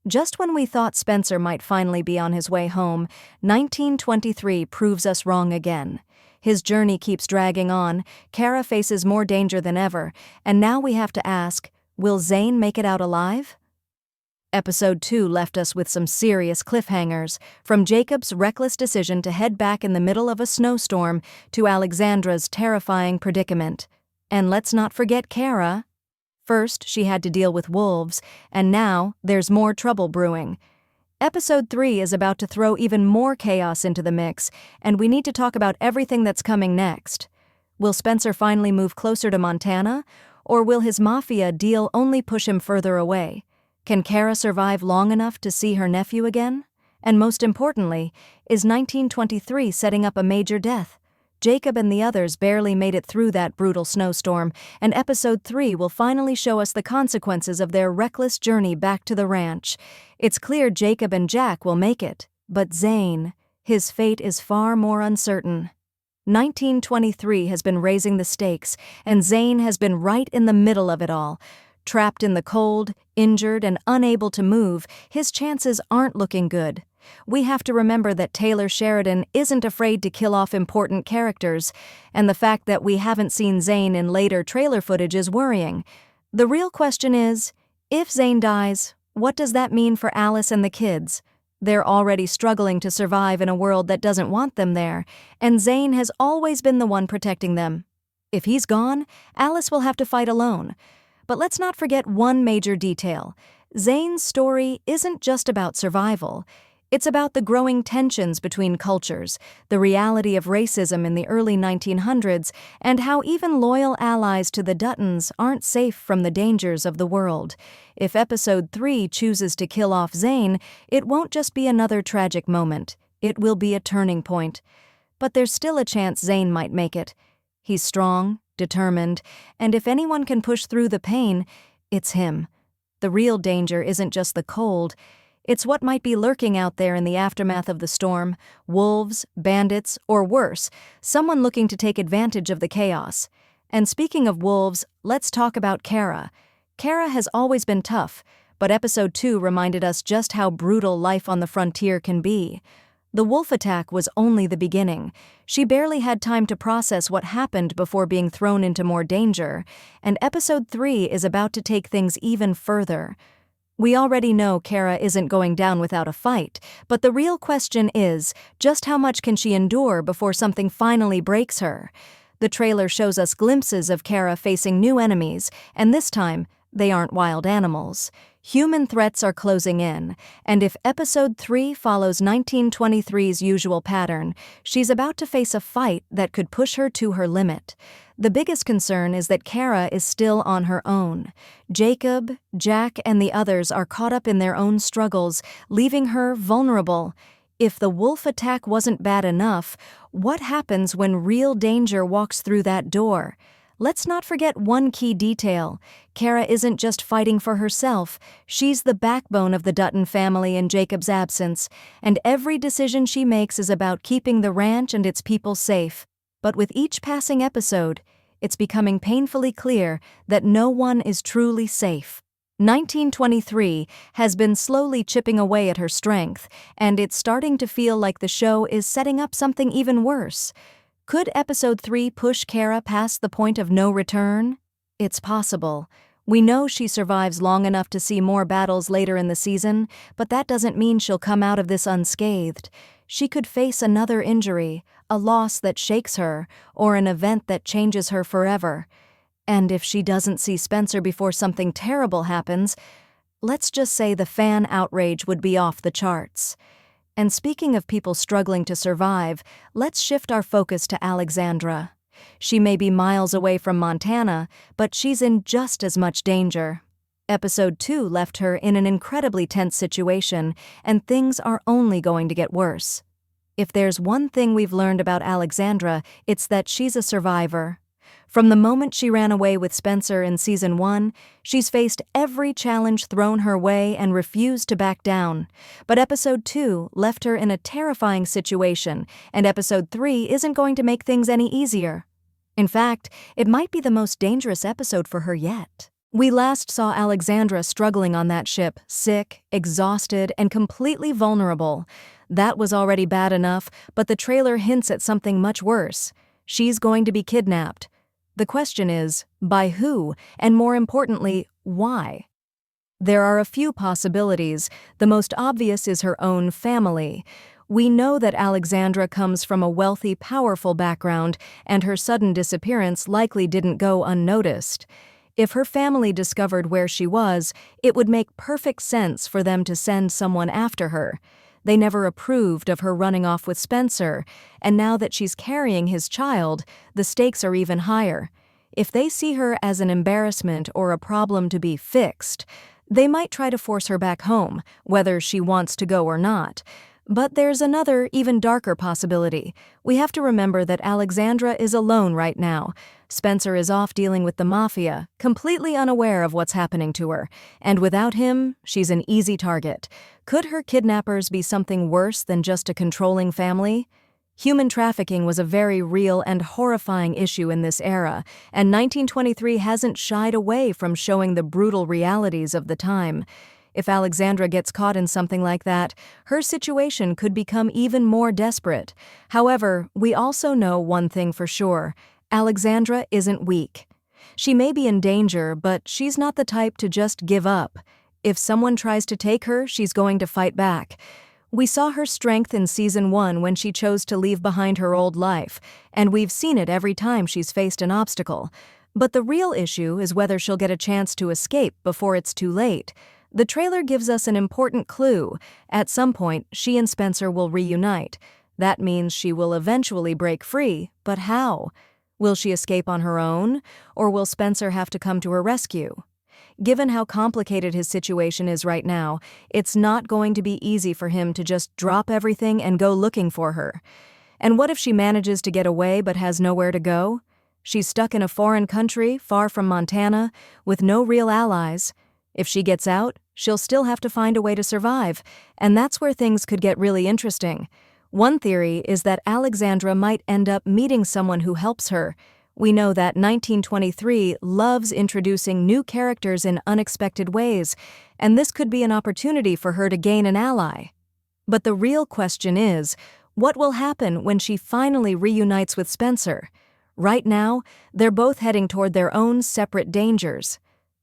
Just when we thought Spencer might finally be on his way home, 1923 proves us wrong again. His journey keeps dragging on, Kara faces more danger than ever, and now we have to ask, will Zane make it out alive? Episode 2 left us with some serious cliffhangers, from Jacob's reckless decision to head back in the middle of a snowstorm to Alexandra's terrifying predicament. And let's not forget Kara. First, she had to deal with wolves, and now there's more trouble brewing. Episode 3 is about to throw even more chaos into the mix, and we need to talk about everything that's coming next. Will Spencer finally move closer to Montana, or will his mafia deal only push him further away? Can Kara survive long enough to see her nephew again? And most importantly, is 1923 setting up a major death? Jacob and the others barely made it through that brutal snowstorm, and Episode 3 will finally show us the consequences of their reckless journey back to the ranch. It's clear Jacob and Jack will make it, but Zane, his fate is far more uncertain. 1923 has been raising the stakes, and Zane has been right in the middle of it all. Trapped in the cold, injured, and unable to move, his chances aren't looking good. We have to remember that Taylor Sheridan isn't afraid to kill off important characters, and the fact that we haven't seen Zane in later trailer footage is worrying. The real question is, if Zane dies, what does that mean for Alice and the kids? They're already struggling to survive in a world that doesn't want them there, and Zane has always been the one protecting them. If he's gone, Alice will have to fight alone. But let's not forget one major detail. Zane's story isn't just about survival. It's about the growing tensions between cultures, the reality of racism in the early 1900s, and how even loyal allies to the Duttons aren't safe from the dangers of the world. If Episode 3 chooses to kill off Zane, it won't just be another tragic moment. It will be a turning point. But there's still a chance Zane might make it. He's strong, determined, and if anyone can push through the pain, it's him. The real danger isn't just the cold. It's what might be lurking out there in the aftermath of the storm: wolves, bandits, or worse, someone looking to take advantage of the chaos. And speaking of wolves, let's talk about Kara. Kara has always been tough, but Episode 2 reminded us just how brutal life on the frontier can be. The wolf attack was only the beginning. She barely had time to process what happened before being thrown into more danger, and Episode 3 is about to take things even further. We already know Kara isn't going down without a fight, but the real question is, just how much can she endure before something finally breaks her? The trailer shows us glimpses of Kara facing new enemies, and this time, they aren't wild animals. Human threats are closing in, and if Episode 3 follows 1923's usual pattern, she's about to face a fight that could push her to her limit. The biggest concern is that Kara is still on her own. Jacob, Jack, and the others are caught up in their own struggles, leaving her vulnerable. If the wolf attack wasn't bad enough, what happens when real danger walks through that door? Let's not forget one key detail. Kara isn't just fighting for herself. She's the backbone of the Dutton family in Jacob's absence, and every decision she makes is about keeping the ranch and its people safe. But with each passing episode, it's becoming painfully clear that no one is truly safe. 1923 has been slowly chipping away at her strength, and it's starting to feel like the show is setting up something even worse. Could Episode 3 push Kara past the point of no return? It's possible. We know she survives long enough to see more battles later in the season, but that doesn't mean she'll come out of this unscathed. She could face another injury, a loss that shakes her, or an event that changes her forever. And if she doesn't see Spencer before something terrible happens, let's just say the fan outrage would be off the charts. And speaking of people struggling to survive, let's shift our focus to Alexandra. She may be miles away from Montana, but she's in just as much danger. Episode 2 left her in an incredibly tense situation, and things are only going to get worse. If there's one thing we've learned about Alexandra, it's that she's a survivor. From the moment she ran away with Spencer in Season 1, she's faced every challenge thrown her way and refused to back down. But Episode 2 left her in a terrifying situation, and Episode 3 isn't going to make things any easier. In fact, it might be the most dangerous episode for her yet. We last saw Alexandra struggling on that ship, sick, exhausted, and completely vulnerable. That was already bad enough, but the trailer hints at something much worse. She's going to be kidnapped. The question is, by who? And more importantly, why? There are a few possibilities. The most obvious is her own family. We know that Alexandra comes from a wealthy, powerful background, and her sudden disappearance likely didn't go unnoticed. If her family discovered where she was, it would make perfect sense for them to send someone after her. They never approved of her running off with Spencer, and now that she's carrying his child, the stakes are even higher. If they see her as an embarrassment or a problem to be fixed, they might try to force her back home, whether she wants to go or not. But there's another, even darker possibility. We have to remember that Alexandra is alone right now. Spencer is off dealing with the mafia, completely unaware of what's happening to her. And without him, she's an easy target. Could her kidnappers be something worse than just a controlling family? Human trafficking was a very real and horrifying issue in this era, and 1923 hasn't shied away from showing the brutal realities of the time. If Alexandra gets caught in something like that, her situation could become even more desperate. However, we also know one thing for sure: Alexandra isn't weak. She may be in danger, but she's not the type to just give up. If someone tries to take her, she's going to fight back. We saw her strength in Season 1 when she chose to leave behind her old life, and we've seen it every time she's faced an obstacle. But the real issue is whether she'll get a chance to escape before it's too late. The trailer gives us an important clue. At some point, she and Spencer will reunite. That means she will eventually break free, but how? Will she escape on her own, or will Spencer have to come to her rescue? Given how complicated his situation is right now, it's not going to be easy for him to just drop everything and go looking for her. And what if she manages to get away but has nowhere to go? She's stuck in a foreign country, far from Montana, with no real allies. If she gets out, she'll still have to find a way to survive, and that's where things could get really interesting. One theory is that Alexandra might end up meeting someone who helps her. We know that 1923 loves introducing new characters in unexpected ways, and this could be an opportunity for her to gain an ally. But the real question is, what will happen when she finally reunites with Spencer? Right now, they're both heading toward their own separate dangers.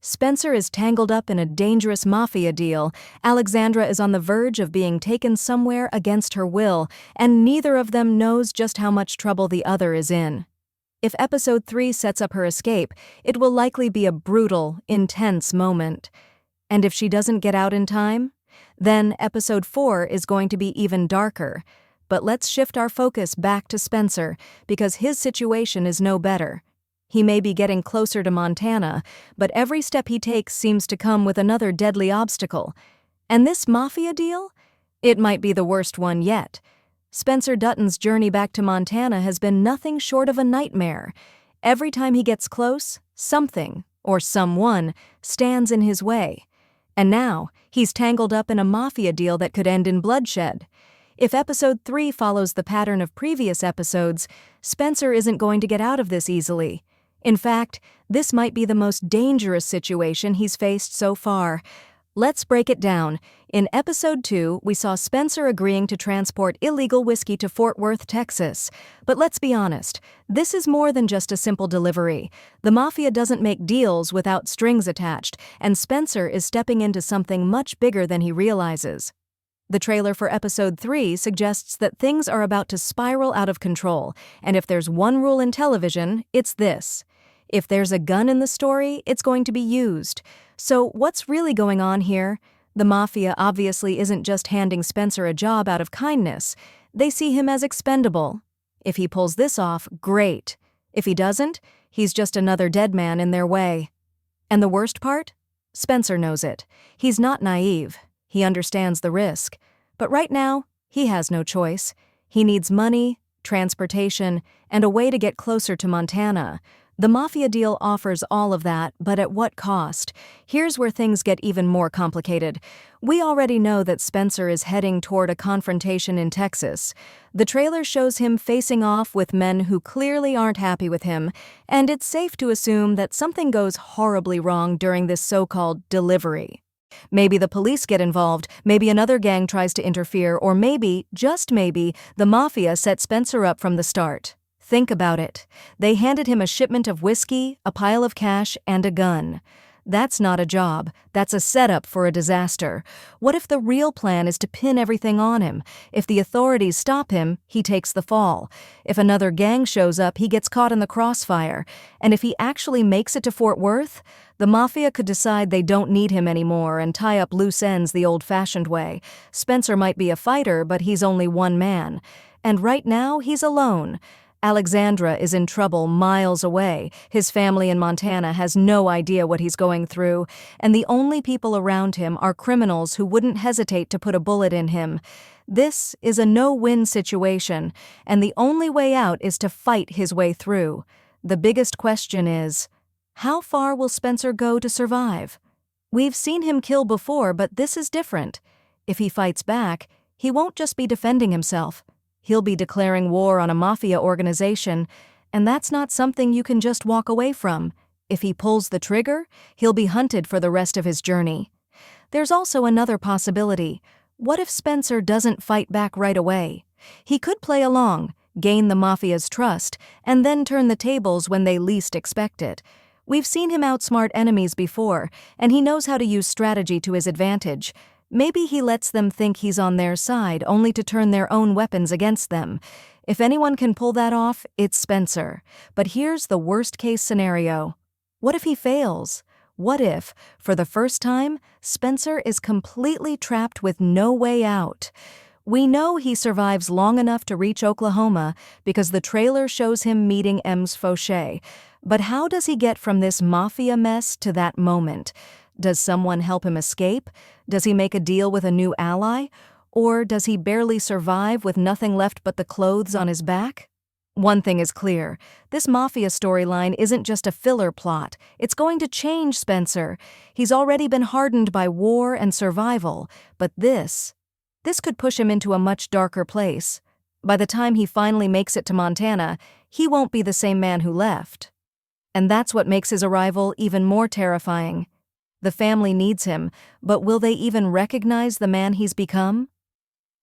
Spencer is tangled up in a dangerous mafia deal, Alexandra is on the verge of being taken somewhere against her will, and neither of them knows just how much trouble the other is in. If Episode 3 sets up her escape, it will likely be a brutal, intense moment. And if she doesn't get out in time, then Episode 4 is going to be even darker. But let's shift our focus back to Spencer, because his situation is no better. He may be getting closer to Montana, but every step he takes seems to come with another deadly obstacle. And this mafia deal? It might be the worst one yet. Spencer Dutton's journey back to Montana has been nothing short of a nightmare. Every time he gets close, something, or someone, stands in his way. And now, he's tangled up in a mafia deal that could end in bloodshed. If Episode 3 follows the pattern of previous episodes, Spencer isn't going to get out of this easily. In fact, this might be the most dangerous situation he's faced so far. Let's break it down. In Episode 2, we saw Spencer agreeing to transport illegal whiskey to Fort Worth, Texas. But let's be honest, this is more than just a simple delivery. The mafia doesn't make deals without strings attached, and Spencer is stepping into something much bigger than he realizes. The trailer for Episode 3 suggests that things are about to spiral out of control, and if there's one rule in television, it's this: if there's a gun in the story, it's going to be used. So what's really going on here? The mafia obviously isn't just handing Spencer a job out of kindness. They see him as expendable. If he pulls this off, great. If he doesn't, he's just another dead man in their way. And the worst part? Spencer knows it. He's not naive. He understands the risk. But right now, he has no choice. He needs money, transportation, and a way to get closer to Montana. The mafia deal offers all of that, but at what cost? Here's where things get even more complicated. We already know that Spencer is heading toward a confrontation in Texas. The trailer shows him facing off with men who clearly aren't happy with him, and it's safe to assume that something goes horribly wrong during this so-called delivery. Maybe the police get involved, maybe another gang tries to interfere, or maybe, just maybe, the mafia set Spencer up from the start. Think about it. They handed him a shipment of whiskey, a pile of cash, and a gun. That's not a job. That's a setup for a disaster. What if the real plan is to pin everything on him? If the authorities stop him, he takes the fall. If another gang shows up, he gets caught in the crossfire. And if he actually makes it to Fort Worth, the mafia could decide they don't need him anymore and tie up loose ends the old-fashioned way. Spencer might be a fighter, but he's only one man. And right now, he's alone. Alexandra is in trouble miles away. His family in Montana has no idea what he's going through, and the only people around him are criminals who wouldn't hesitate to put a bullet in him. This is a no-win situation, and the only way out is to fight his way through. The biggest question is, how far will Spencer go to survive? We've seen him kill before, but this is different. If he fights back, he won't just be defending himself. He'll be declaring war on a mafia organization, and that's not something you can just walk away from. If he pulls the trigger, he'll be hunted for the rest of his journey. There's also another possibility. What if Spencer doesn't fight back right away? He could play along, gain the mafia's trust, and then turn the tables when they least expect it. We've seen him outsmart enemies before, and he knows how to use strategy to his advantage. Maybe he lets them think he's on their side, only to turn their own weapons against them. If anyone can pull that off, it's Spencer. But here's the worst-case scenario. What if he fails? What if, for the first time, Spencer is completely trapped with no way out? We know he survives long enough to reach Oklahoma because the trailer shows him meeting Ems Fauché. But how does he get from this mafia mess to that moment? Does someone help him escape? Does he make a deal with a new ally? Or does he barely survive with nothing left but the clothes on his back? One thing is clear. This mafia storyline isn't just a filler plot. It's going to change Spencer. He's already been hardened by war and survival, but this could push him into a much darker place. By the time he finally makes it to Montana, he won't be the same man who left. And that's what makes his arrival even more terrifying. The family needs him, but will they even recognize the man he's become?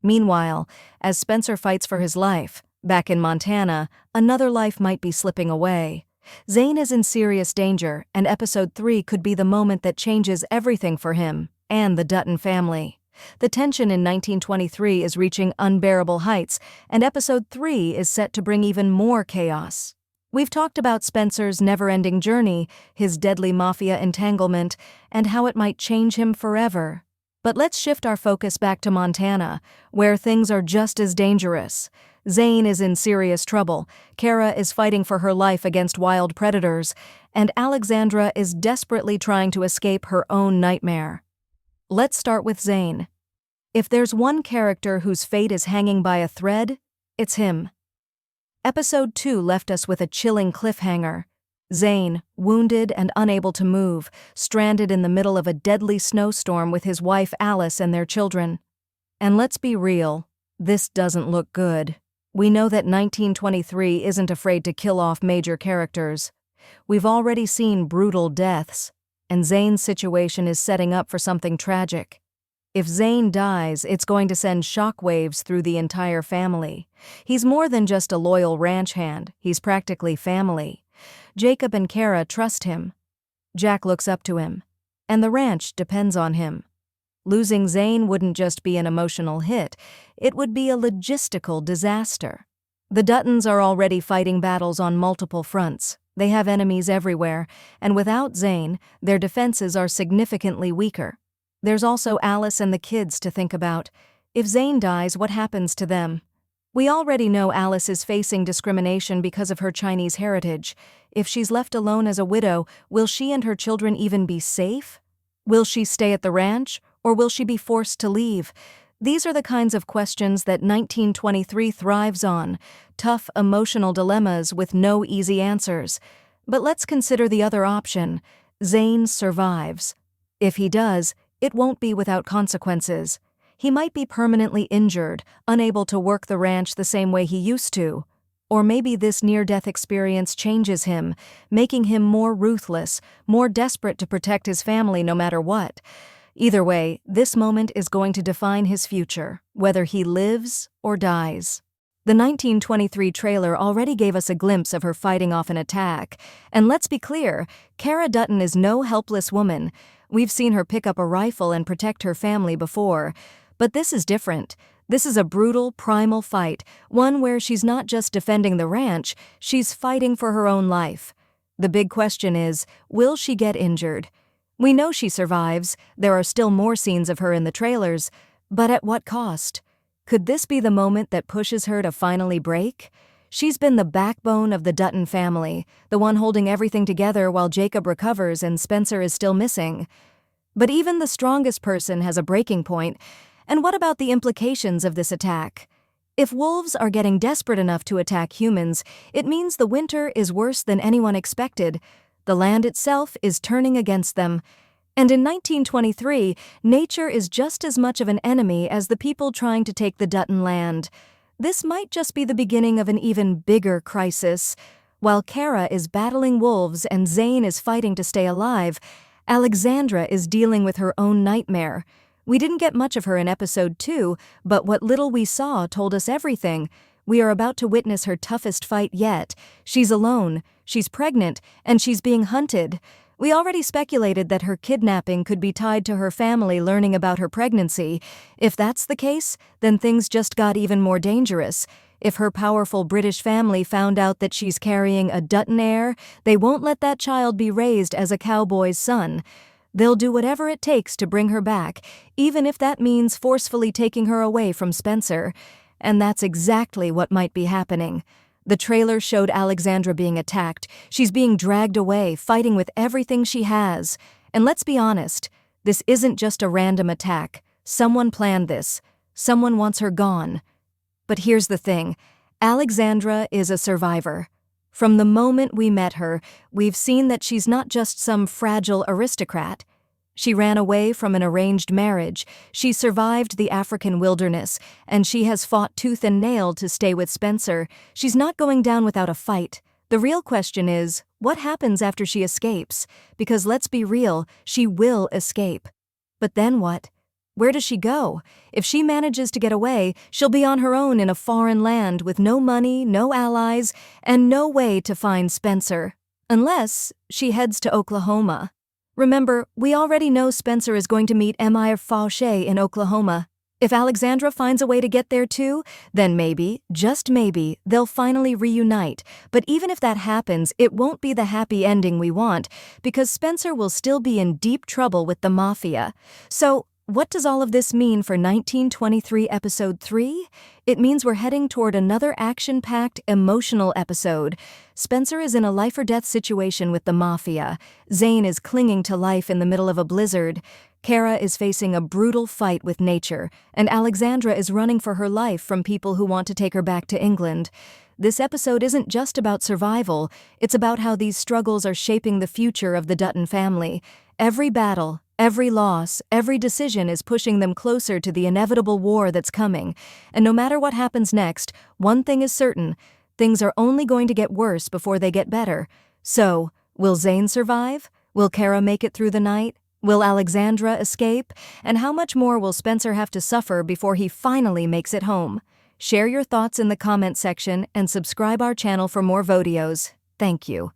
Meanwhile, as Spencer fights for his life, back in Montana, another life might be slipping away. Zane is in serious danger, and Episode 3 could be the moment that changes everything for him and the Dutton family. The tension in 1923 is reaching unbearable heights, and Episode 3 is set to bring even more chaos. We've talked about Spencer's never-ending journey, his deadly mafia entanglement, and how it might change him forever. But let's shift our focus back to Montana, where things are just as dangerous. Zane is in serious trouble, Kara is fighting for her life against wild predators, and Alexandra is desperately trying to escape her own nightmare. Let's start with Zane. If there's one character whose fate is hanging by a thread, it's him. Episode 2 left us with a chilling cliffhanger. Zane, wounded and unable to move, stranded in the middle of a deadly snowstorm with his wife Alice and their children. And let's be real, this doesn't look good. We know that 1923 isn't afraid to kill off major characters. We've already seen brutal deaths, and Zane's situation is setting up for something tragic. If Zane dies, it's going to send shockwaves through the entire family. He's more than just a loyal ranch hand, he's practically family. Jacob and Kara trust him. Jack looks up to him. And the ranch depends on him. Losing Zane wouldn't just be an emotional hit, it would be a logistical disaster. The Duttons are already fighting battles on multiple fronts. They have enemies everywhere, and without Zane, their defenses are significantly weaker. There's also Alice and the kids to think about. If Zane dies, what happens to them? We already know Alice is facing discrimination because of her Chinese heritage. If she's left alone as a widow, will she and her children even be safe? Will she stay at the ranch, or will she be forced to leave? These are the kinds of questions that 1923 thrives on, tough emotional dilemmas with no easy answers. But let's consider the other option. Zane survives. If he does, it won't be without consequences. He might be permanently injured, unable to work the ranch the same way he used to. Or maybe this near-death experience changes him, making him more ruthless, more desperate to protect his family no matter what. Either way, this moment is going to define his future, whether he lives or dies. The 1923 trailer already gave us a glimpse of her fighting off an attack. And let's be clear, Cara Dutton is no helpless woman. We've seen her pick up a rifle and protect her family before. But this is different. This is a brutal, primal fight, one where she's not just defending the ranch, she's fighting for her own life. The big question is, will she get injured? We know she survives, there are still more scenes of her in the trailers, but at what cost? Could this be the moment that pushes her to finally break? She's been the backbone of the Dutton family, the one holding everything together while Jacob recovers and Spencer is still missing. But even the strongest person has a breaking point. And what about the implications of this attack? If wolves are getting desperate enough to attack humans, it means the winter is worse than anyone expected. The land itself is turning against them. And in 1923, nature is just as much of an enemy as the people trying to take the Dutton land. This might just be the beginning of an even bigger crisis. While Cara is battling wolves and Zane is fighting to stay alive, Alexandra is dealing with her own nightmare. We didn't get much of her in episode 2, but what little we saw told us everything. We are about to witness her toughest fight yet. She's alone, she's pregnant, and she's being hunted. We already speculated that her kidnapping could be tied to her family learning about her pregnancy. If that's the case, then things just got even more dangerous. If her powerful British family found out that she's carrying a Dutton heir, they won't let that child be raised as a cowboy's son. They'll do whatever it takes to bring her back, even if that means forcefully taking her away from Spencer. And that's exactly what might be happening. The trailer showed Alexandra being attacked. She's being dragged away, fighting with everything she has. And let's be honest, this isn't just a random attack. Someone planned this. Someone wants her gone. But here's the thing. Alexandra is a survivor. From the moment we met her, we've seen that she's not just some fragile aristocrat. She ran away from an arranged marriage, she survived the African wilderness, and she has fought tooth and nail to stay with Spencer. She's not going down without a fight. The real question is, what happens after she escapes? Because let's be real, she will escape. But then what? Where does she go? If she manages to get away, she'll be on her own in a foreign land with no money, no allies, and no way to find Spencer. Unless she heads to Oklahoma. Remember, we already know Spencer is going to meet Emir Fauché in Oklahoma. If Alexandra finds a way to get there too, then maybe, just maybe, they'll finally reunite. But even if that happens, it won't be the happy ending we want, because Spencer will still be in deep trouble with the mafia. So, what does all of this mean for 1923 Episode 3? It means we're heading toward another action-packed, emotional episode. Spencer is in a life-or-death situation with the mafia. Zane is clinging to life in the middle of a blizzard. Cara is facing a brutal fight with nature, and Alexandra is running for her life from people who want to take her back to England. This episode isn't just about survival, it's about how these struggles are shaping the future of the Dutton family. Every battle, every loss, every decision is pushing them closer to the inevitable war that's coming. And no matter what happens next, one thing is certain, things are only going to get worse before they get better. So, will Zane survive? Will Cara make it through the night? Will Alexandra escape? And how much more will Spencer have to suffer before he finally makes it home? Share your thoughts in the comment section and subscribe our channel for more videos. Thank you.